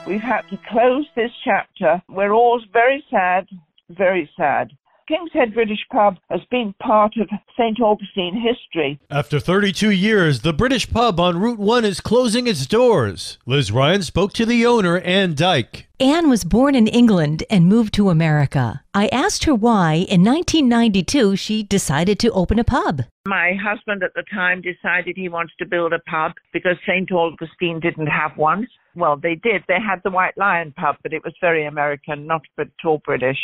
We've had to close this chapter. We're all very sad, very sad. King's Head British Pub has been part of St. Augustine history. After 32 years, the British Pub on Route 1 is closing its doors. Liz Ryan spoke to the owner, Ann Dyke. Ann was born in England and moved to America. I asked her why, in 1992, she decided to open a pub. My husband at the time decided he wanted to build a pub because St. Augustine didn't have one. Well, they did. They had the White Lion pub, but it was very American, not at all British.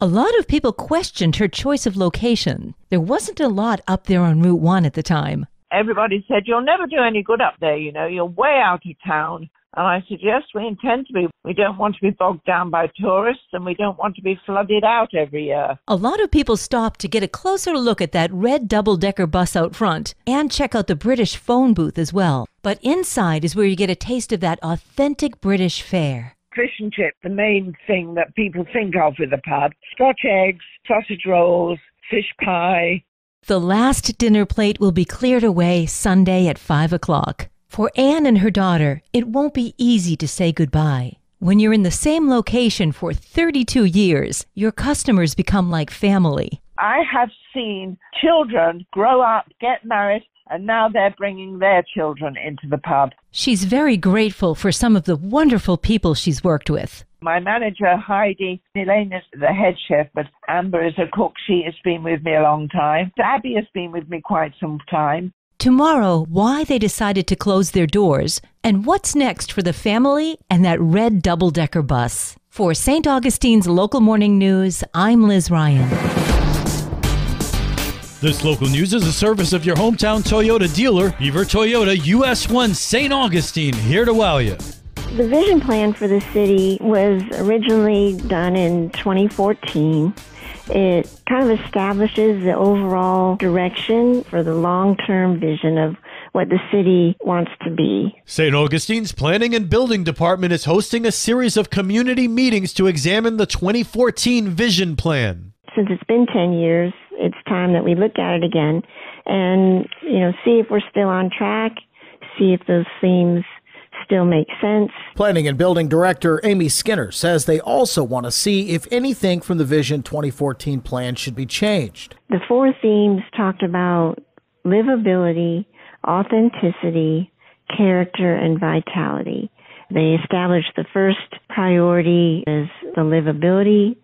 A lot of people questioned her choice of location. There wasn't a lot up there on Route 1 at the time. Everybody said, you'll never do any good up there, you're way out of town. And I said, yes, we intend to be. We don't want to be bogged down by tourists, and we don't want to be flooded out every year. A lot of people stopped to get a closer look at that red double-decker bus out front and check out the British phone booth as well. But inside is where you get a taste of that authentic British fare. Fish and chip, the main thing that people think of with a pub. Scotch eggs, sausage rolls, fish pie. The last dinner plate will be cleared away Sunday at 5 o'clock. For Anne and her daughter, it won't be easy to say goodbye. When you're in the same location for 32 years, your customers become like family. I have seen children grow up, get married, and now they're bringing their children into the pub. She's very grateful for some of the wonderful people she's worked with. My manager, Heidi, Elaine is the head chef, but Amber is a cook. She has been with me a long time. Abby has been with me quite some time. Tomorrow, why they decided to close their doors, and what's next for the family and that red double-decker bus. For St. Augustine's Local Morning News, I'm Liz Ryan. This local news is a service of your hometown Toyota dealer, Beaver Toyota, US 1 St. Augustine, here to wow you. The vision plan for the city was originally done in 2014. It kind of establishes the overall direction for the long-term vision of what the city wants to be. St. Augustine's Planning and Building Department is hosting a series of community meetings to examine the 2014 vision plan. Since it's been 10 years, it's time that we look at it again and, see if we're still on track, see if those themes still make sense. Planning and Building Director Amy Skinner says they also want to see if anything from the Vision 2014 plan should be changed. The 4 themes talked about livability, authenticity, character, and vitality. They established the first priority as the livability.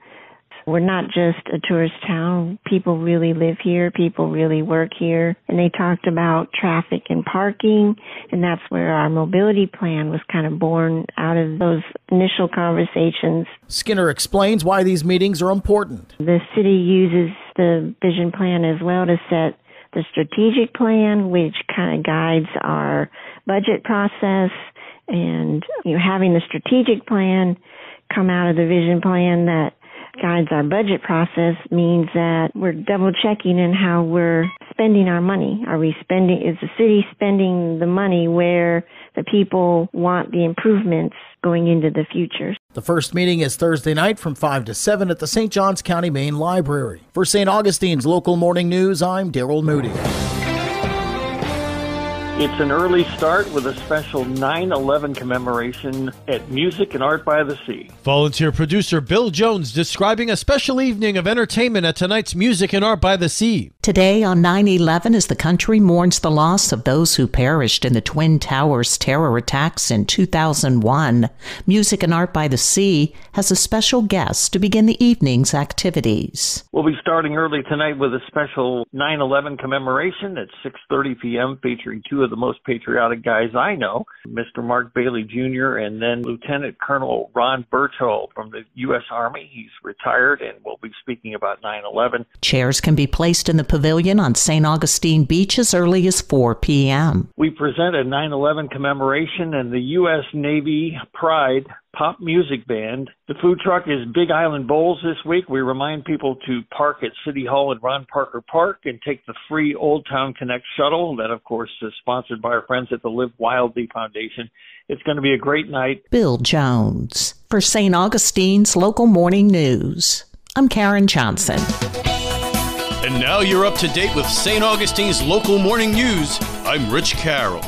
We're not just a tourist town. People really live here. People really work here. And they talked about traffic and parking, and that's where our mobility plan was kind of born out of those initial conversations. Skinner explains why these meetings are important. The city uses the vision plan as well to set the strategic plan, which kind of guides our budget process. And having the strategic plan come out of the vision plan that guides our budget process means that we're double checking in how we're spending our money. Is the city spending the money where the people want the improvements going into the future? The first meeting is Thursday night from 5 to 7 at the St. Johns County Main Library. For St. Augustine's Local Morning News, I'm Daryl Moody. It's an early start with a special 9/11 commemoration at Music and Art by the Sea. Volunteer producer Bill Jones describing a special evening of entertainment at tonight's Music and Art by the Sea. Today on 9/11, as the country mourns the loss of those who perished in the Twin Towers terror attacks in 2001, Music and Art by the Sea has a special guest to begin the evening's activities. We'll be starting early tonight with a special 9/11 commemoration at 6:30 p.m. featuring 2 of the most patriotic guys I know, Mr. Mark Bailey Jr. and then Lieutenant Colonel Ron Berthold from the U.S. Army. He's retired and will be speaking about 9/11. Chairs can be placed in the pavilion on St. Augustine Beach as early as 4 p.m. We present a 9/11 commemoration and the U.S. Navy Pride pop music band. The food truck is Big Island Bowls this week. We remind people to park at City Hall and Ron Parker Park and take the free Old Town Connect shuttle. That, of course, is sponsored by our friends at the Live Wildly Foundation. It's going to be a great night. Bill Jones. For St. Augustine's Local Morning News, I'm Karen Johnson. And now you're up to date with St. Augustine's Local Morning News. I'm Rich Carroll.